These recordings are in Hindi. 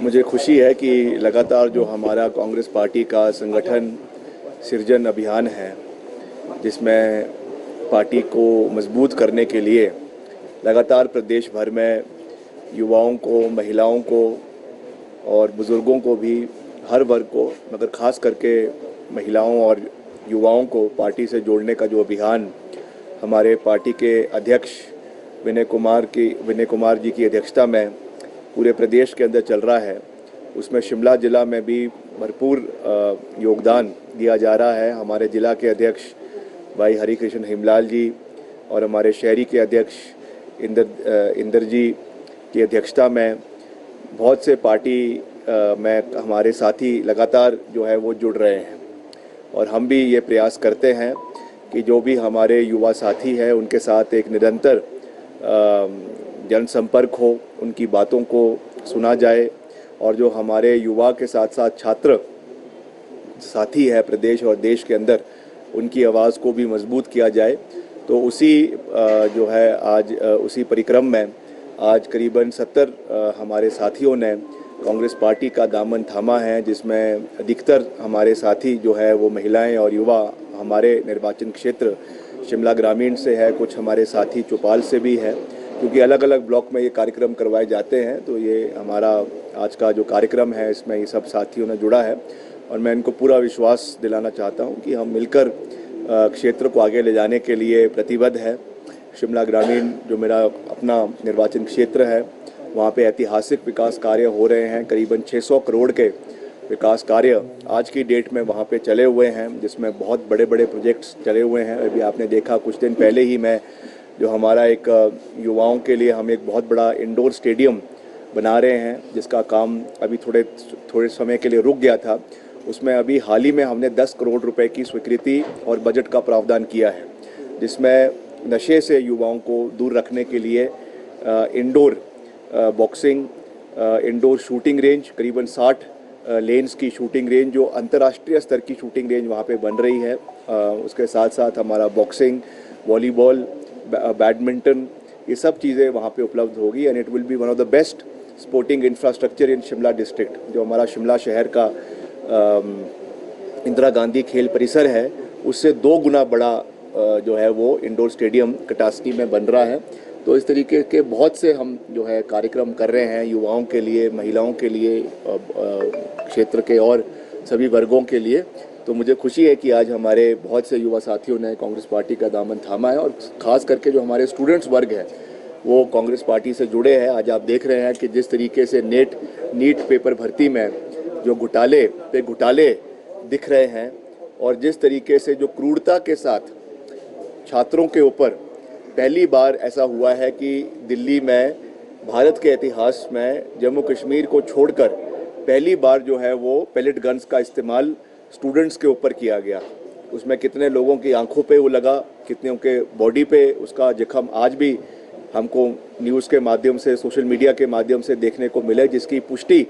मुझे खुशी है कि लगातार जो हमारा कांग्रेस पार्टी का संगठन सृजन अभियान है, जिसमें पार्टी को मजबूत करने के लिए लगातार प्रदेश भर में युवाओं को, महिलाओं को और बुज़ुर्गों को भी, हर वर्ग को, मगर ख़ास करके महिलाओं और युवाओं को पार्टी से जोड़ने का जो अभियान हमारे पार्टी के अध्यक्ष विनय कुमार जी की अध्यक्षता में पूरे प्रदेश के अंदर चल रहा है, उसमें शिमला ज़िला में भी भरपूर योगदान दिया जा रहा है। हमारे ज़िला के अध्यक्ष भाई हरिकृष्ण हिमलाल जी और हमारे शहरी के अध्यक्ष इंदर जी की अध्यक्षता में बहुत से पार्टी में हमारे साथी लगातार जो है वो जुड़ रहे हैं, और हम भी ये प्रयास करते हैं कि जो भी हमारे युवा साथी हैं उनके साथ एक निरंतर जनसंपर्क हो, उनकी बातों को सुना जाए, और जो हमारे युवा के साथ साथ छात्र साथी है प्रदेश और देश के अंदर, उनकी आवाज़ को भी मजबूत किया जाए। तो उसी जो है आज उसी परिक्रम में आज करीबन 70 हमारे साथियों ने कांग्रेस पार्टी का दामन थामा है, जिसमें अधिकतर हमारे साथी जो है वो महिलाएं और युवा हमारे निर्वाचन क्षेत्र शिमला ग्रामीण से है, कुछ हमारे साथी चौपाल से भी है, क्योंकि अलग अलग ब्लॉक में ये कार्यक्रम करवाए जाते हैं। तो ये हमारा आज का जो कार्यक्रम है इसमें ये सब साथियों ने जुड़ा है, और मैं इनको पूरा विश्वास दिलाना चाहता हूं कि हम मिलकर क्षेत्र को आगे ले जाने के लिए प्रतिबद्ध है। शिमला ग्रामीण जो मेरा अपना निर्वाचन क्षेत्र है, वहाँ पे ऐतिहासिक विकास कार्य हो रहे हैं। करीबन 600 करोड़ के विकास कार्य आज की डेट में वहाँ पे चले हुए हैं, जिसमें बहुत बड़े बड़े प्रोजेक्ट्स चले हुए हैं। अभी आपने देखा कुछ दिन पहले ही मैं जो हमारा एक युवाओं के लिए हम एक बहुत बड़ा इंडोर स्टेडियम बना रहे हैं, जिसका काम अभी थोड़े समय के लिए रुक गया था। उसमें अभी हाल ही में हमने 10 करोड़ रुपए की स्वीकृति और बजट का प्रावधान किया है, जिसमें नशे से युवाओं को दूर रखने के लिए indoor boxing, indoor shooting range, करीबन 60 लेन्स की शूटिंग रेंज, जो अंतर्राष्ट्रीय स्तर की शूटिंग रेंज वहाँ पे बन रही है। उसके साथ साथ हमारा बॉक्सिंग, वॉलीबॉल, बैडमिंटन, ये सब चीज़ें वहाँ पे उपलब्ध होगी, and it will be one of the best sporting infrastructure in Shimla district. जो हमारा शिमला शहर का इंदिरा गांधी खेल परिसर है, उससे 2 गुना बड़ा जो है वो इंडोर स्टेडियम कटासनी में बन रहा है। तो इस तरीके के बहुत से हम जो है कार्यक्रम कर रहे हैं युवाओं के लिए, महिलाओं के लिए, क्षेत्र के और सभी वर्गों के लिए। तो मुझे खुशी है कि आज हमारे बहुत से युवा साथियों ने कांग्रेस पार्टी का दामन थामा है, और ख़ास करके जो हमारे स्टूडेंट्स वर्ग है वो कांग्रेस पार्टी से जुड़े हैं। आज आप देख रहे हैं कि जिस तरीके से नीट पेपर भर्ती में जो घोटाले पे घोटाले दिख रहे हैं, और जिस तरीके से जो क्रूरता के साथ छात्रों के ऊपर पहली बार ऐसा हुआ है कि दिल्ली में भारत के इतिहास में जम्मू कश्मीर को छोड़कर पहली बार जो है वो पेलेट गन्स का इस्तेमाल स्टूडेंट्स के ऊपर किया गया। उसमें कितने लोगों की आंखों पे वो लगा, कितने के बॉडी पे उसका जख्म आज भी हमको न्यूज़ के माध्यम से, सोशल मीडिया के माध्यम से देखने को मिले, जिसकी पुष्टि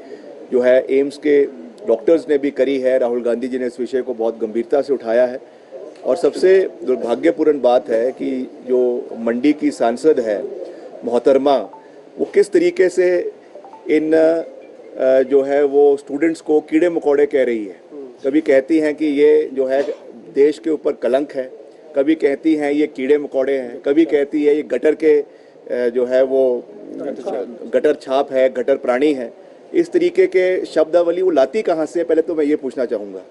जो है एम्स के डॉक्टर्स ने भी करी है। राहुल गांधी जी ने इस विषय को बहुत गंभीरता से उठाया है। और सबसे दुर्भाग्यपूर्ण बात है कि जो मंडी की सांसद है मोहतरमा, वो किस तरीके से इन जो है वो स्टूडेंट्स को कीड़े मकोड़े कह रही है। कभी कहती हैं कि ये जो है देश के ऊपर कलंक है, कभी कहती हैं ये कीड़े मकोड़े हैं, कभी कहती है ये गटर के जो है वो गटर छाप है, गटर प्राणी है। इस तरीके के शब्दावली वो लाती कहाँ से? पहले तो मैं ये पूछना चाहूँगा,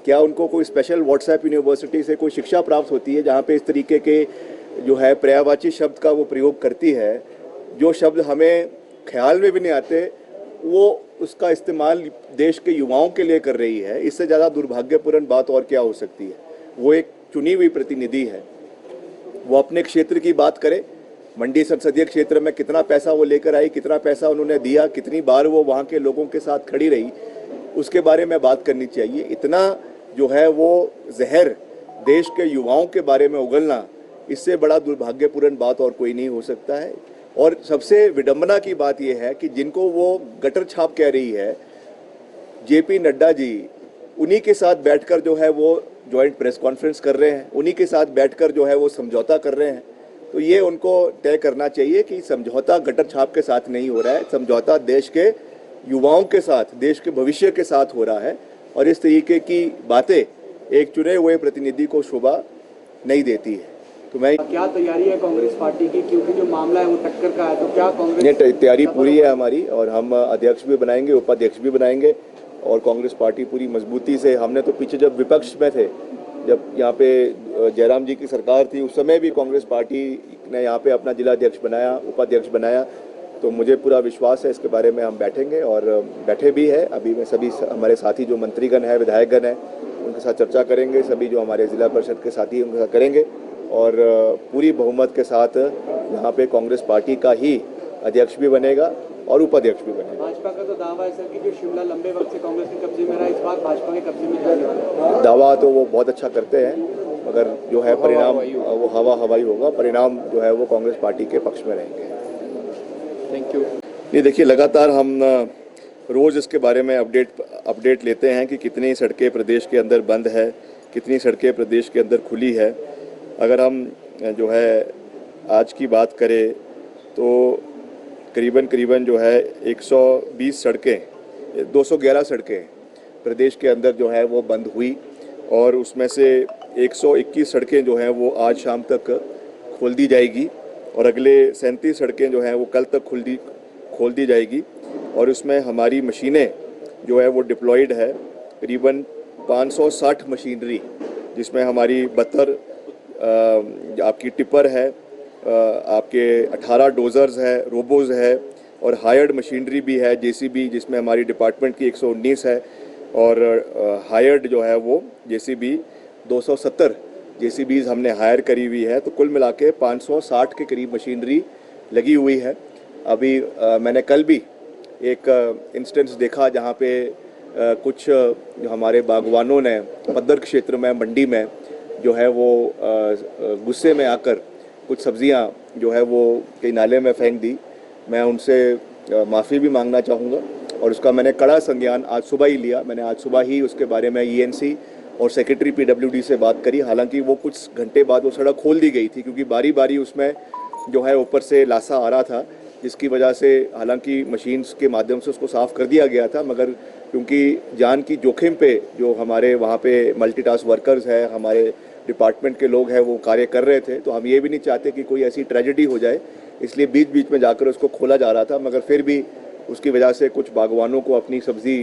क्या उनको कोई स्पेशल व्हाट्सएप यूनिवर्सिटी से कोई शिक्षा प्राप्त होती है जहाँ पे इस तरीके के जो है पर्यायवाची शब्द का वो प्रयोग करती है, जो शब्द हमें ख्याल में भी नहीं आते, वो उसका इस्तेमाल देश के युवाओं के लिए कर रही है। इससे ज़्यादा दुर्भाग्यपूर्ण बात और क्या हो सकती है? वो एक चुनी हुई प्रतिनिधि है, वो अपने क्षेत्र की बात करे। मंडी संसदीय क्षेत्र में कितना पैसा वो लेकर आई, कितना पैसा उन्होंने दिया, कितनी बार वो वहाँ के लोगों के साथ खड़ी रही, उसके बारे में बात करनी चाहिए। इतना जो है वो जहर देश के युवाओं के बारे में उगलना, इससे बड़ा दुर्भाग्यपूर्ण बात और कोई नहीं हो सकता है। और सबसे विडंबना की बात यह है कि जिनको वो गटर छाप कह रही है, जेपी नड्डा जी, उन्हीं के साथ बैठकर जो है वो जॉइंट प्रेस कॉन्फ्रेंस कर रहे हैं, उन्हीं के साथ बैठकर जो है वो समझौता कर रहे हैं। तो ये उनको तय करना चाहिए कि समझौता गटर छाप के साथ नहीं हो रहा है, समझौता देश के युवाओं के साथ, देश के भविष्य के साथ हो रहा है और इस तरीके की बातें एक चुने हुए प्रतिनिधि को शोभा नहीं देती है। तो मैं क्या तैयारी है कांग्रेस पार्टी की, क्योंकि जो मामला है वो टक्कर का है, तो क्या कांग्रेस ये तैयारी पूरी है हमारी और हम अध्यक्ष भी बनाएंगे, उपाध्यक्ष भी बनाएंगे और कांग्रेस पार्टी पूरी मजबूती से, हमने तो पीछे जब विपक्ष में थे, जब यहाँ पे जयराम जी की सरकार थी, उस समय भी कांग्रेस पार्टी ने यहाँ पे अपना जिला अध्यक्ष बनाया, उपाध्यक्ष बनाया। तो मुझे पूरा विश्वास है इसके बारे में हम बैठेंगे और बैठे भी है। अभी मैं सभी हमारे साथी जो मंत्रीगण है, विधायकगण है, उनके साथ चर्चा करेंगे, सभी जो हमारे जिला परिषद के साथी उनके साथ करेंगे और पूरी बहुमत के साथ यहाँ पे कांग्रेस पार्टी का ही अध्यक्ष भी बनेगा और उपाध्यक्ष भी बनेगा। भाजपा का तो दावा है सर कि जो शिमला लंबे वक्त से कांग्रेस के कब्जे में रहा, इस बार भाजपा के कब्जे में जाने वाला है। दावा तो वो बहुत अच्छा करते हैं, मगर जो है परिणाम वो हवा हवाई होगा, परिणाम जो है वो कांग्रेस पार्टी के पक्ष में रहेंगे। Thank you. ये देखिए, लगातार हम रोज़ इसके बारे में अपडेट लेते हैं कि कितनी सड़कें प्रदेश के अंदर बंद है, कितनी सड़कें प्रदेश के अंदर खुली है। अगर हम जो है आज की बात करें तो करीबन जो है 120 सड़कें, 211 सड़कें प्रदेश के अंदर जो है वो बंद हुई और उसमें से 121 सड़कें जो हैं वो आज शाम तक खोल दी जाएगी और अगले 37 सड़कें जो हैं वो कल तक खोल दी जाएगी और उसमें हमारी मशीनें जो है वो डिप्लॉयड है, करीबन 560 मशीनरी, जिसमें हमारी 72 आपकी टिपर है, आपके 18 डोजर्स है, रोबोज है और हायर्ड मशीनरी भी है, जेसीबी, जिसमें हमारी डिपार्टमेंट की 119 है और हायर्ड जो है वो जेसीबी 270 जेसीबीज हमने हायर करी हुई है। तो कुल मिला के 560 के करीब मशीनरी लगी हुई है। अभी मैंने कल भी एक इंस्टेंस देखा जहाँ पे कुछ जो हमारे बागवानों ने पद्दर क्षेत्र में, मंडी में जो है वो गुस्से में आकर कुछ सब्जियां जो है वो कई नाले में फेंक दी। मैं उनसे माफ़ी भी मांगना चाहूँगा और उसका मैंने कड़ा संज्ञान आज सुबह ही लिया। मैंने आज सुबह ही उसके बारे में ईएनसी और सेक्रेटरी पीडब्ल्यूडी से बात करी। हालांकि वो कुछ घंटे बाद वो सड़क खोल दी गई थी क्योंकि बारी बारी उसमें जो है ऊपर से लासा आ रहा था, जिसकी वजह से हालांकि मशीन्स के माध्यम से उसको साफ़ कर दिया गया था, मगर क्योंकि जान की जोखिम पे जो हमारे वहाँ पे मल्टीटास्क वर्कर्स है, हमारे डिपार्टमेंट के लोग हैं, वो कार्य कर रहे थे, तो हम ये भी नहीं चाहते कि कोई ऐसी ट्रेजेडी हो जाए, इसलिए बीच बीच में जाकर उसको खोला जा रहा था। मगर फिर भी उसकी वजह से कुछ बागवानों को अपनी सब्ज़ी,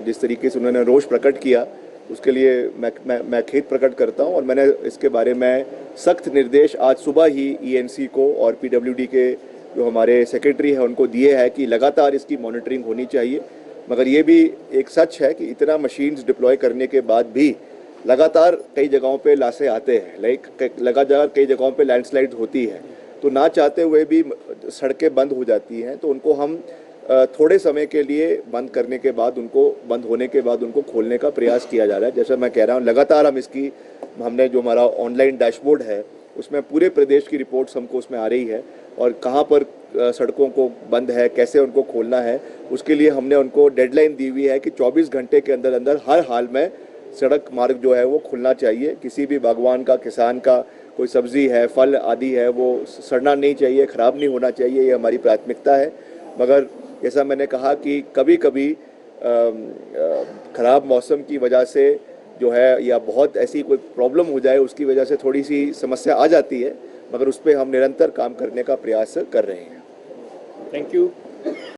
जिस तरीके से उन्होंने रोष प्रकट किया, उसके लिए मैं खेद प्रकट करता हूं और मैंने इसके बारे में सख्त निर्देश आज सुबह ही ईएनसी को और पीडब्ल्यूडी के जो हमारे सेक्रेटरी हैं उनको दिए हैं कि लगातार इसकी मॉनिटरिंग होनी चाहिए। मगर ये भी एक सच है कि इतना मशीन्स डिप्लॉय करने के बाद भी लगातार कई जगहों पे लाशें आते हैं, लगातार कई जगहों पे लैंडस्लाइड्स होती है, तो ना चाहते हुए भी सड़कें बंद हो जाती हैं। तो उनको हम थोड़े समय के लिए बंद करने के बाद, उनको बंद होने के बाद उनको खोलने का प्रयास किया जा रहा है। जैसा मैं कह रहा हूँ, लगातार हमने जो हमारा ऑनलाइन डैशबोर्ड है उसमें पूरे प्रदेश की रिपोर्ट्स हमको उसमें आ रही है और कहाँ पर सड़कों को बंद है, कैसे उनको खोलना है, उसके लिए हमने उनको डेडलाइन दी हुई है कि 24 घंटे के अंदर अंदर हर हाल में सड़क मार्ग जो है वो खुलना चाहिए। किसी भी बागवान का, किसान का कोई सब्जी है, फल आदि है, वो सड़ना नहीं चाहिए, ख़राब नहीं होना चाहिए, ये हमारी प्राथमिकता है। मगर जैसा मैंने कहा कि कभी कभी ख़राब मौसम की वजह से जो है या बहुत ऐसी कोई प्रॉब्लम हो जाए, उसकी वजह से थोड़ी सी समस्या आ जाती है, मगर उस पर हम निरंतर काम करने का प्रयास कर रहे हैं। Thank you.